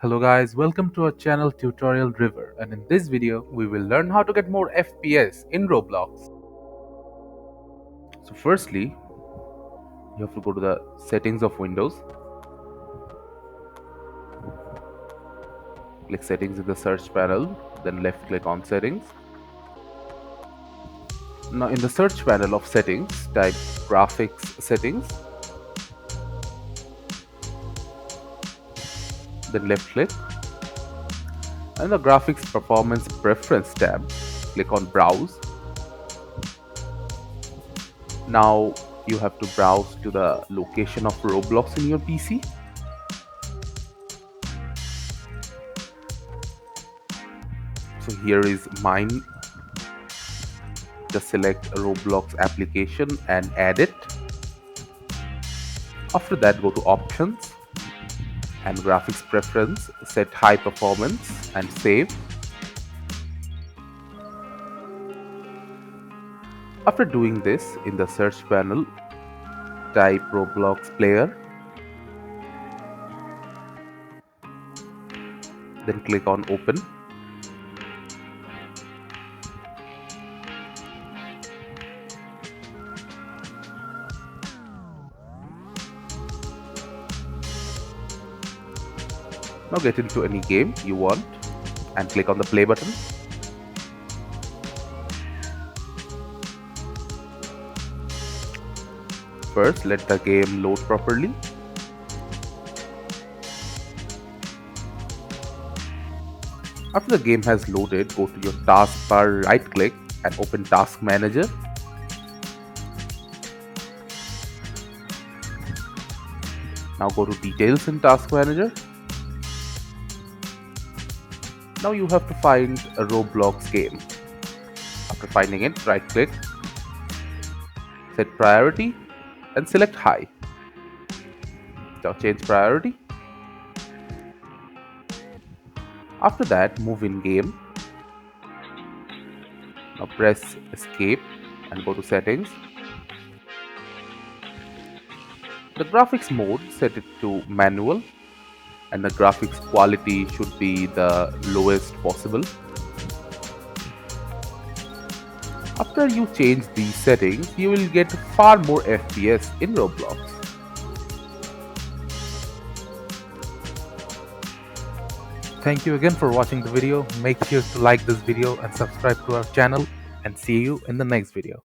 Hello guys, welcome to our channel Tutorial River, and in this video we will learn how to get more FPS in Roblox. So firstly, you have to go to the settings of Windows. Click settings in the search panel, then left click on settings. Now in the search panel of settings, type graphics settings, then left click. And in the graphics performance preference tab, click on browse. Now you have to browse to the location of Roblox in your PC. So here is mine. Just select Roblox application and add it. After that, go to options and graphics preference, set high performance and save. After doing this, in the search panel, type Roblox player, then click on open. Now get into any game you want and click on the play button. First, let the game load properly. After the game has loaded, go to your taskbar, right click and open Task Manager. Now go to Details in Task Manager. Now you have to find a Roblox game. After finding it, right click, set priority and select high. Now change priority. After that, move in game. Now press escape and go to settings. The graphics mode, set it to manual, and the graphics quality should be the lowest possible. After you change these settings, you will get far more FPS in Roblox. Thank you again for watching the video. Make sure to like this video and subscribe to our channel, and see you in the next video.